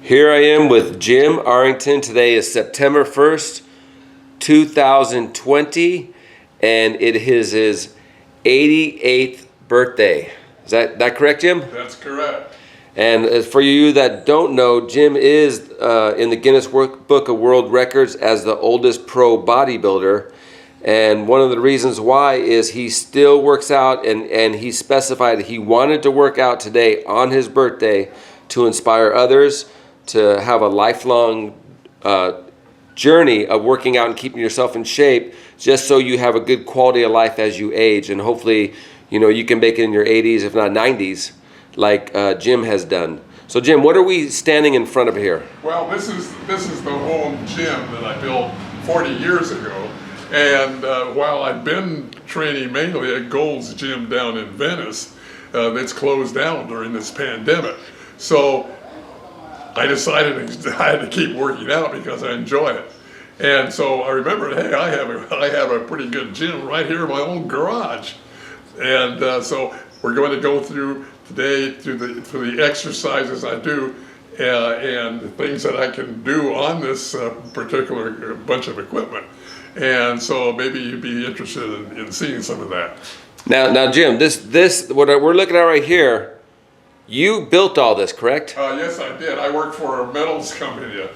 Here I am with Jim Arrington. Today is September 1st, 2020, and it is his 88th birthday. Is that correct, Jim? That's correct. And for you that don't know, Jim is in the Guinness Book of World Records as the oldest pro bodybuilder. And one of the reasons why is he still works out, and he specified he wanted to work out today on his birthday to inspire others to have a lifelong journey of working out and keeping yourself in shape, just so you have a good quality of life as you age. And hopefully, you know, you can make it in your 80s, if not 90s, like Jim has done. So Jim, what are we standing in front of here? Well, this is the home gym that I built 40 years ago. And while I've been training mainly at Gold's Gym down in Venice, it's closed down during this pandemic. So I decided I had to keep working out because I enjoy it. And so I remembered, hey, I have a pretty good gym right here in my own garage. And so we're going to go through today through the exercises I do and the things that I can do on this particular bunch of equipment. And so maybe you'd be interested in seeing some of that. Now, Jim, this what we're looking at right here, you built all this, correct? Yes, I did. I work for a metals company,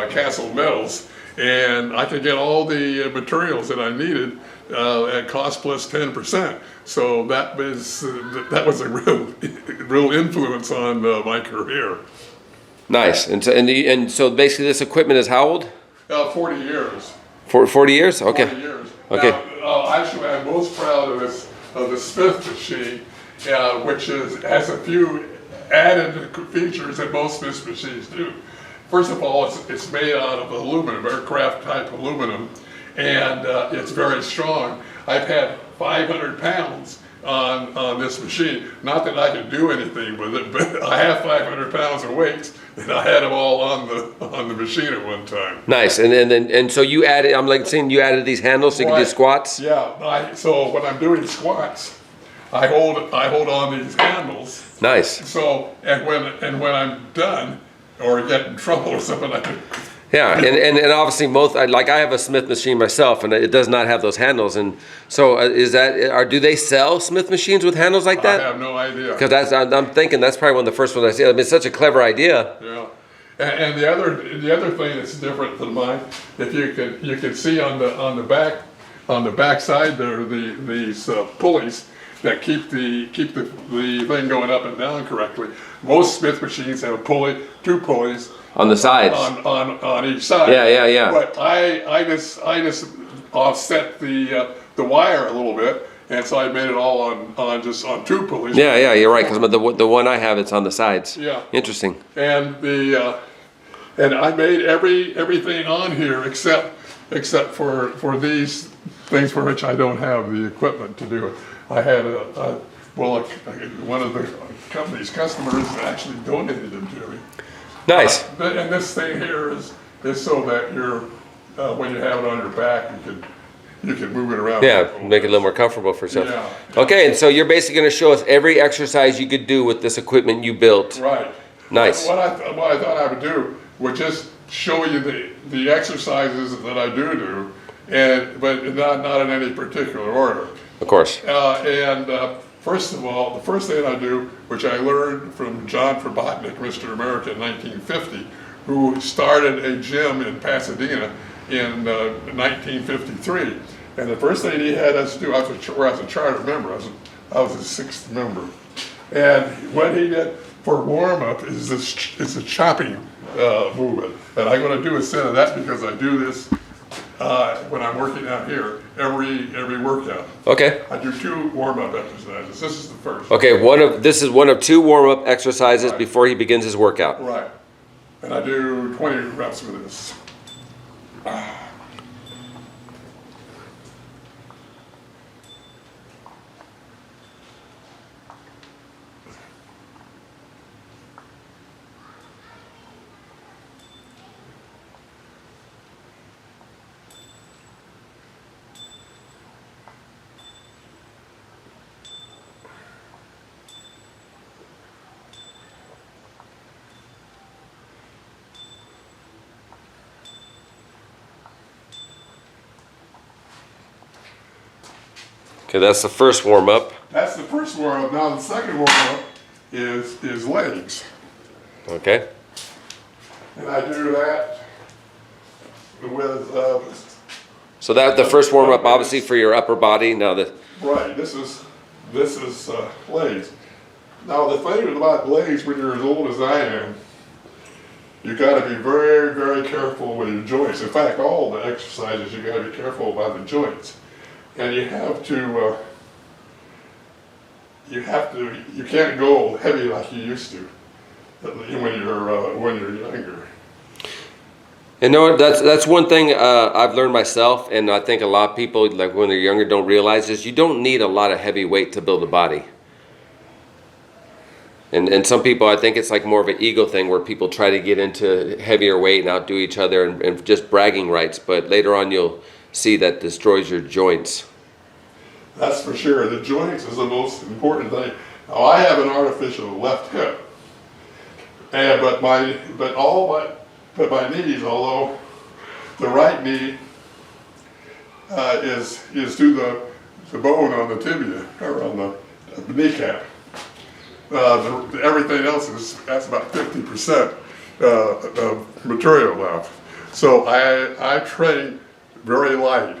Castle Metals, and I could get all the materials that I needed at cost plus 10%. So that was a real influence on my career. Nice. And so basically, this equipment is how old? 40 years. 40 years? Okay. 40 years. Okay. Now, actually, I'm most proud of the Smith machine, which has a few added features that most Smith machines do. First of all, it's made out of aluminum, aircraft type aluminum, and it's very strong. I've had 500 pounds on this machine. Not that I can do anything with it, but I have 500 pounds of weights, and I had them all on the machine at one time. Nice. And so you added, I'm like saying, you added these handles so you can do squats? Yeah. So when I'm doing squats, I hold on these handles. Nice. So and when I'm done or get in trouble or something, I can. Yeah, and obviously I have a Smith machine myself, and it does not have those handles. And so do they sell Smith machines with handles like that? I have no idea. Because I'm thinking that's probably one of the first ones I see. I mean, it's such a clever idea. Yeah. And the other thing that's different than mine, if you can see on the back side there these pulleys that keep the thing going up and down correctly. Most Smith machines have a pulley, two pulleys on the sides, on each side. Yeah. But I just offset the wire a little bit, and so I made it all on two pulleys. Yeah, you're right. Because the one I have, it's on the sides. Yeah. Interesting. And and I made everything on here except for these things for which I don't have the equipment to do it. I had one of the company's customers actually donated them to me. Nice. And this thing here is so that when you have it on your back, you can move it around. Yeah, make it a little more comfortable for yourself. Yeah. Okay, and so you're basically going to show us every exercise you could do with this equipment you built. Right. Nice. What I thought I would do would just show you the exercises that I do, but not in any particular order. Of course. First of all, the first thing I do, which I learned from John Probotnik, Mr. America, in 1950, who started a gym in Pasadena in 1953. And the first thing he had us do, I was a charter member, I was a sixth member. And what he did for warm-up is a chopping movement. And I'm going to do a set of that because I do this when I'm working out here, every workout. Okay. I do 2 warm-up exercises. This is the first. Okay, this is one of 2 warm-up exercises before he begins his workout. Right. And I do 20 reps with this. Okay, that's the first warm up. That's the first warm-up. Now the second warm-up is legs. Okay. And I do that with So that the first warm up, obviously for your upper body. Now the right. This is legs. Now the thing about legs, when you're as old as I am, you got to be very, very careful with your joints. In fact, all the exercises you got to be careful about the joints, and you can't go heavy like you used to when you're younger. And no, that's one thing I've learned myself, and I think a lot of people, like when they're younger, don't realize is you don't need a lot of heavy weight to build a body. And some people, I think it's like more of an ego thing where people try to get into heavier weight and outdo each other and just bragging rights. But later on, you'll see that destroys your joints. That's for sure. The joints is the most important thing. Now, I have an artificial left hip, but my knees, although the right knee is to the bone on the tibia or on the kneecap. Everything else that's about 50% of material left. So I train very light.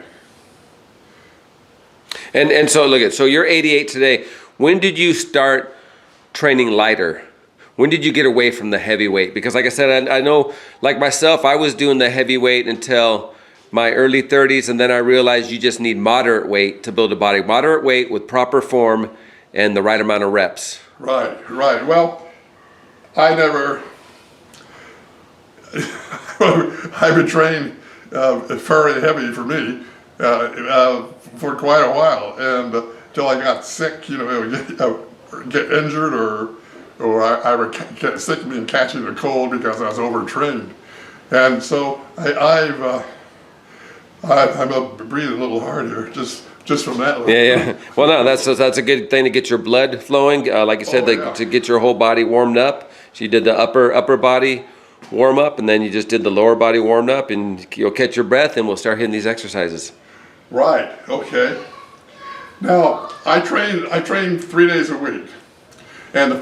And so look at, so you're 88 today. When did you start training lighter? When did you get away from the heavy weight? Because like I said, I know, like myself, I was doing the heavy weight until my early 30s, and then I realized you just need moderate weight to build a body. Moderate weight with proper form and the right amount of reps. Right. Well, I never, I've been trained very heavy for me for quite a while, and till I got sick, get injured or I would get sick of being catching a cold because I was overtrained. And so I'm breathing a little harder just from that. Yeah. Well, no, that's a good thing to get your blood flowing. Like you said, to get your whole body warmed up. So you did the upper body warm up, and then you just did the lower body warmed up, and you'll catch your breath, and we'll start hitting these exercises. Right. Okay. Now I train 3 days a week, and the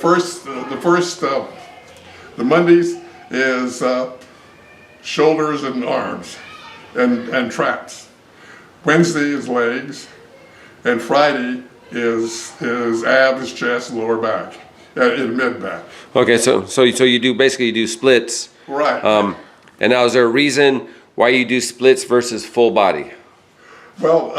Mondays is shoulders and arms, and traps. Wednesday is legs, and Friday is abs, chest, lower back, and mid back. Okay, so you do splits. Right. And now, is there a reason why you do splits versus full body? Well,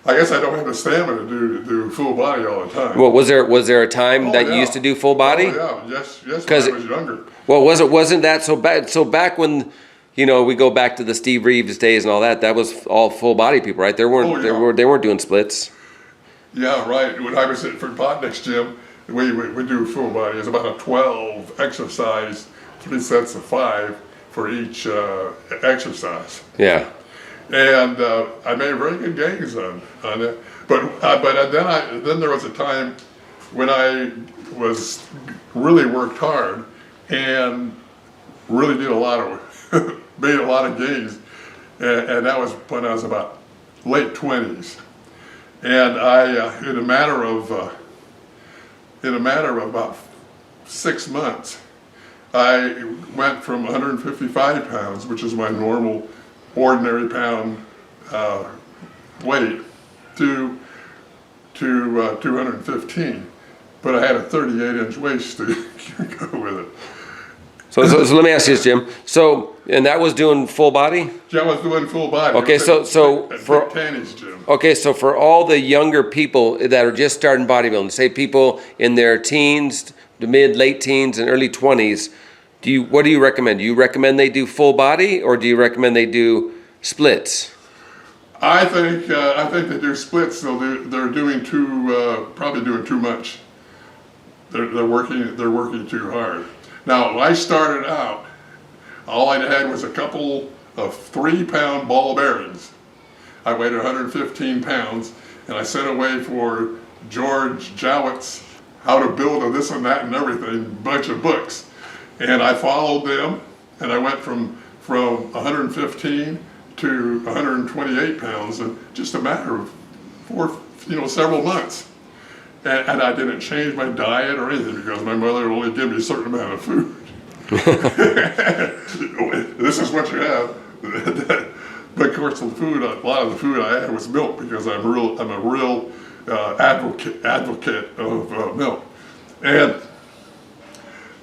I guess I don't have the stamina to do full body all the time. Well, was there a time that you used to do full body? Oh, yeah, yes, when I was younger. Well, wasn't that so bad? So back when, we go back to the Steve Reeves days and all that, that was all full body people, right? They weren't doing splits. Yeah, right. When I was at Potnick's gym, we do full body. It's about a 12 exercise, 3 sets of 5 for each exercise. Yeah. And I made very good gains on it. But then there was a time when I was really worked hard and really did made a lot of gains, and that was when I was about late 20s. And I, in a matter of about 6 months, I went from 155 pounds, which is my normal ordinary pound weight, to 215. But I had a 38-inch waist to go with it. So let me ask you this, Jim. So, and that was doing full body? Yeah, I was doing full body. Okay, so for Tanny's gym. Okay, so for all the younger people that are just starting bodybuilding, say people in their teens, the late teens, and early 20s, what do you recommend? Do you recommend they do full body, or do you recommend they do splits? I think they do splits. They're doing probably doing too much. They're working too hard. Now, when I started out, all I had was a couple of 3-pound ball bearings. I weighed 115 pounds, and I sent away for George Jowett's How to Build a This and That and Everything bunch of books. And I followed them, and I went from 115 to 128 pounds in just a matter of several months. And I didn't change my diet or anything because my mother would only give me a certain amount of food. This is what you have. But of course, a lot of the food I had was milk because I'm a real advocate of milk. And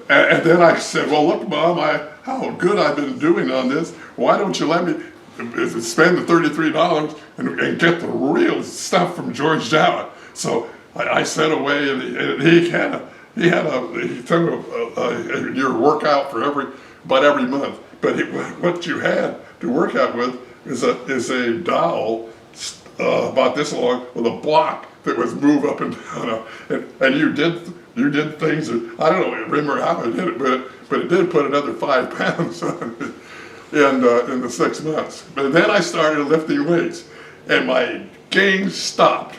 then I said, well, look, Mom, how good I've been doing on this. Why don't you let me spend the $33 and get the real stuff from George Jowett? So I sent away, and he took your workout for every month. But what you had to work out with is a dowel about this long with a block that was move up and down, and you did things that I don't remember how I did it, but it did put another 5 pounds on it in the 6 months. But then I started lifting weights, and my gains stopped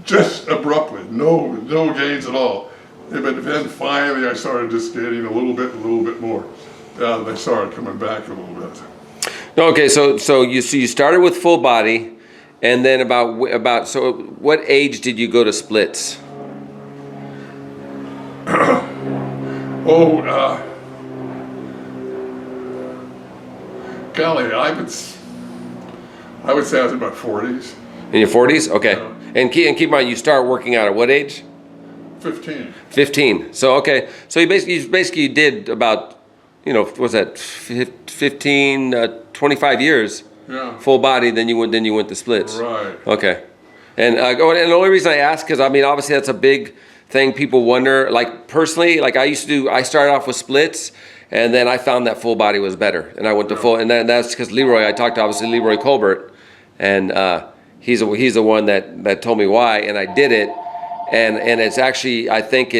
just abruptly. No gains at all. But then finally, I started just getting a little bit more. They started coming back a little bit. Okay, so you started with full body, and then about so what age did you go to splits? Golly, I would say I was in my 40s. In your 40s? Okay. Yeah. And keep in mind, you start working out at what age? 15. 15. So okay. So you basically did about, what's that? 15, 25 years. Yeah. Full body. Then you went to splits. Right. Okay. And the only reason I ask is, obviously that's a big thing. People wonder. Like personally, like I started off with splits, and then I found that full body was better, and I went to full. And that's because Leroy. I talked to obviously Leroy Colbert, and he's the one that told me why, and I did it, and it's actually I think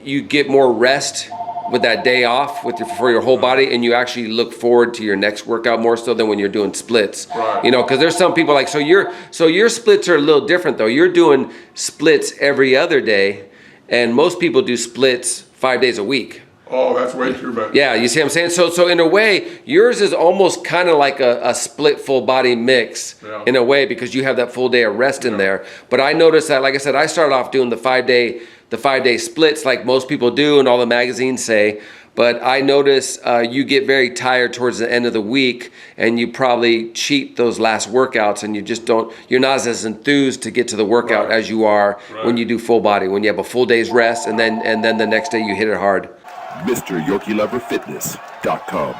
you get more rest with that day off for your whole body, and you actually look forward to your next workout more so than when you're doing splits. Right. Because there's some people like your splits are a little different though. You're doing splits every other day, and most people do splits 5 days a week. Oh, that's way too much. Yeah, you see what I'm saying? So in a way, yours is almost kind of like a split full body mix in a way, because you have that full day of rest in there. But I noticed that, like I said, I started off doing the 5 day splits like most people do and all the magazines say. But I notice you get very tired towards the end of the week, and you probably cheat those last workouts, and you're not as enthused to get to the workout as you are when you do full body, when you have a full day's rest, and then the next day you hit it hard. MrYorkieLoverFitness.com